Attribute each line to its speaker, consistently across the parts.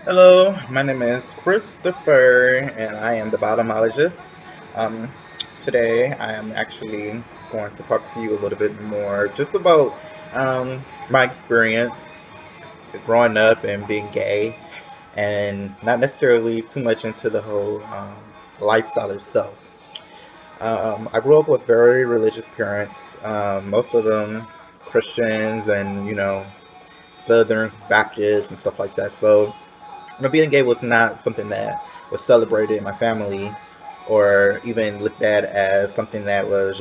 Speaker 1: Hello, my name is Christopher, and I am the Bottomologist. Today, I am actually going to talk to you a little bit more just about my experience growing up and being gay, and not necessarily too much into the whole lifestyle itself. I grew up with very religious parents, most of them Christians and, Southern Baptists and stuff like that. So, being gay was not something that was celebrated in my family or even looked at as something that was,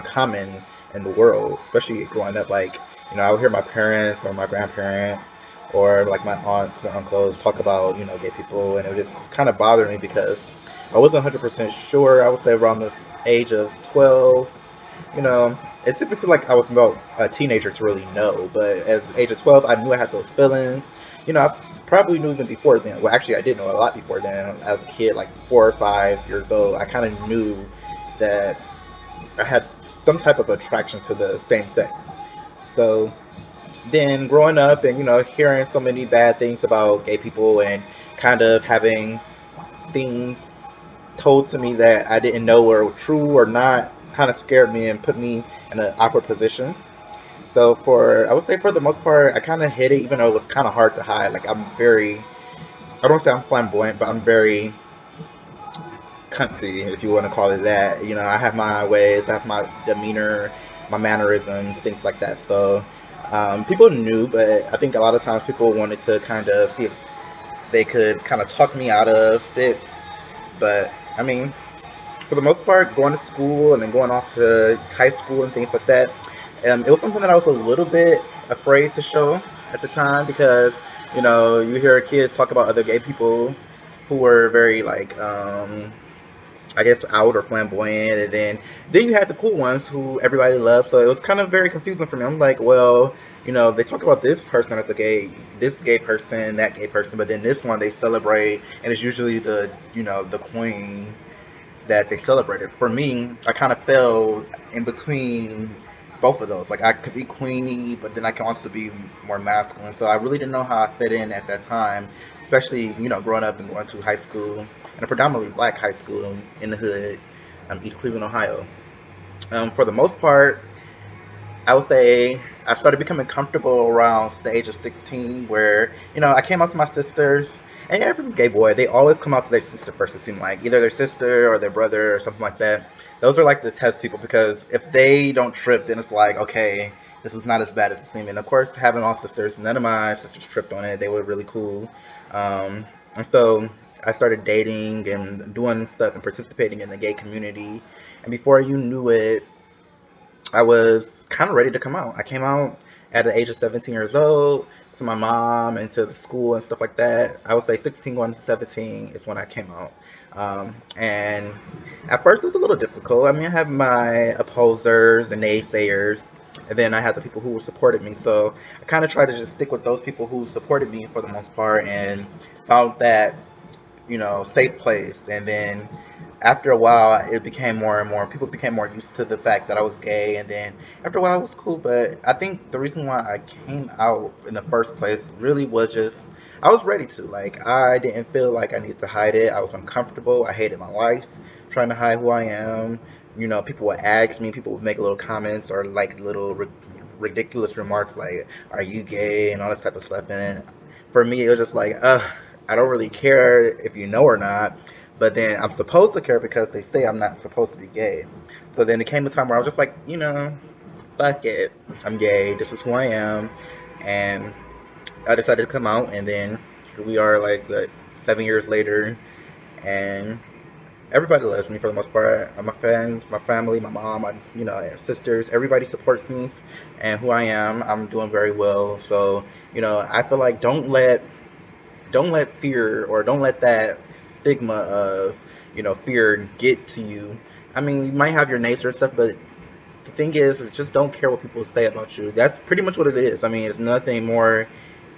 Speaker 1: common in the world, especially growing up. Like, I would hear my parents or my grandparents or like my aunts and uncles talk about, gay people, and it would just kind of bother me because I wasn't 100% sure. I would say around the age of 12, you know, it's typically like I was about a teenager to really know, but as age of 12, I knew I had those feelings. I probably knew even before then. Well, actually, I did know a lot before then. As a kid, like 4 or 5 years old, I kind of knew that I had some type of attraction to the same sex. So then growing up and, hearing so many bad things about gay people and kind of having things told to me that I didn't know were true or not kind of scared me and put me in an awkward position. So I would say for the most part, I kind of hid it, even though it was kind of hard to hide. Like I don't say I'm flamboyant, but I'm very cunty, if you want to call it that. I have my ways, I have my demeanor, my mannerisms, things like that. So people knew, but I think a lot of times people wanted to kind of see if they could kind of talk me out of it. But I mean, for the most part, going to school and then going off to high school and things like that, it was something that I was a little bit afraid to show at the time because, you hear kids talk about other gay people who were very like, I guess out or flamboyant, and then you had the cool ones who everybody loved. So it was kind of very confusing for me. I'm like, well, they talk about this person as a gay, this gay person, that gay person, but then this one they celebrate, and it's usually the queen that they celebrated. For me, I kind of fell in between both of those. Like I could be queenie, but then I can also be more masculine. So I really didn't know how I fit in at that time, especially growing up and going to high school and a predominantly black high school in the hood, East Cleveland, Ohio. For the most part, I would say I started becoming comfortable around the age of 16, where I came out to my sisters. And every gay boy, they always come out to their sister first. It seemed like either their sister or their brother or something like that. Those are like the test people because if they don't trip, then it's like, okay, this is not as bad as it seemed. And of course, having all sisters, none of my sisters tripped on it. They were really cool. And so I started dating and doing stuff and participating in the gay community. And before you knew it, I was kind of ready to come out. I came out at the age of 17 years old to my mom and to the school and stuff like that. I would say 16 going to 17 is when I came out. And at first it was a little difficult. I mean, I had my opposers, the naysayers, and then I had the people who supported me. So I kind of tried to just stick with those people who supported me for the most part and found that safe place. And then after a while, it became more and more. People became more used to the fact that I was gay. And then after a while, it was cool. But I think the reason why I came out in the first place really was just I was ready to. Like, I didn't feel like I needed to hide it. I was uncomfortable. I hated my life trying to hide who I am. People would ask me, people would make little comments or like little ridiculous remarks like, "Are you gay?" and all this type of stuff. And for me, it was just like, I don't really care if you know or not, but then I'm supposed to care because they say I'm not supposed to be gay. So then it came a time where I was just like, fuck it. I'm gay. This is who I am. And I decided to come out, and then here we are, like, 7 years later, and everybody loves me for the most part. My friends, my family, my mom, my sisters, everybody supports me and who I am. I'm doing very well. So I feel like don't let fear or don't let that stigma of fear get to you. I mean, you might have your naysayers stuff, but the thing is, just don't care what people say about you. That's pretty much what it is. I mean, it's nothing more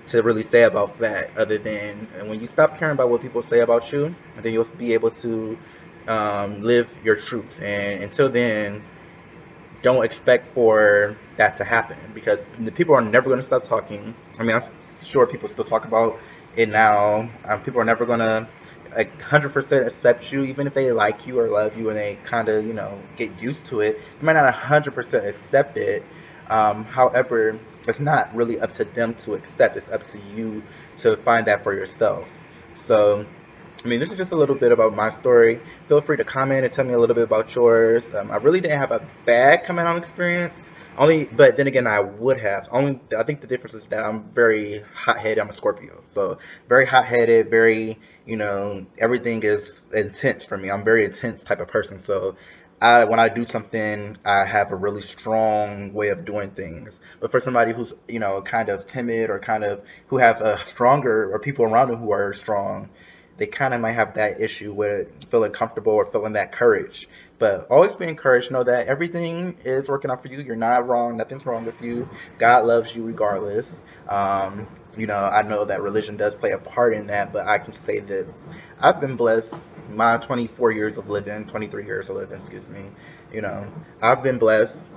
Speaker 1: to really say about that other than and when you stop caring about what people say about you, then you'll be able to live your truth. And until then, don't expect for that to happen because the people are never going to stop talking. I mean, I'm sure people still talk about it now. People are never gonna 100% accept you, even if they like you or love you, and they kind of get used to it. They might not 100% accept it. However, it's not really up to them to accept. It's up to you to find that for yourself. So, I mean, this is just a little bit about my story. Feel free to comment and tell me a little bit about yours. I really didn't have a bad coming out experience. Only, but then again, I would have. Only, I think the difference is that I'm very hot-headed. I'm a Scorpio, so very hot-headed. Very, everything is intense for me. I'm a very intense type of person. So, when I do something, I have a really strong way of doing things. But for somebody who's, kind of timid or kind of who have a stronger or people around them who are strong, they kind of might have that issue with feeling comfortable or feeling that courage. But always be encouraged. Know that everything is working out for you. You're not wrong. Nothing's wrong with you. God loves you regardless. I know that religion does play a part in that, but I can say this. I've been blessed. My 24 years of living, 23 years of living, excuse me. You know, I've been blessed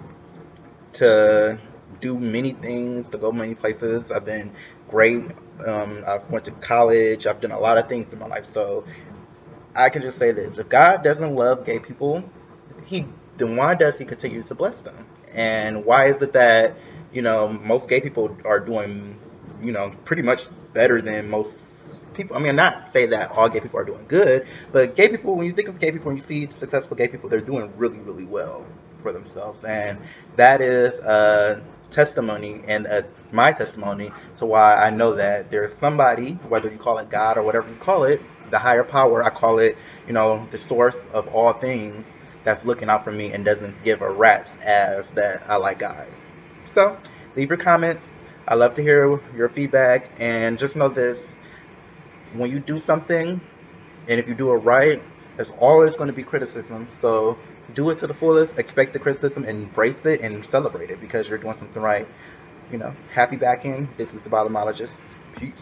Speaker 1: to do many things, to go many places. I've been great. I've went to college. I've done a lot of things in my life. So I can just say this: if God doesn't love gay people, He then why does He continue to bless them? And why is it that most gay people are doing pretty much better than most people? I mean, not say that all gay people are doing good, but gay people, when you think of gay people, when you see successful gay people, they're doing really, really well for themselves, and that is a testimony and my testimony to why I know that there's somebody, whether you call it God or whatever you call it, the higher power. I call it, the source of all things, that's looking out for me and doesn't give a rat's ass that I like guys. So leave your comments. I love to hear your feedback, and just know this: when you do something, and if you do it right, there's always going to be criticism. So do it to the fullest, expect the criticism, embrace it, and celebrate it because you're doing something right. Happy backing. This is the Bottomologist. Peace.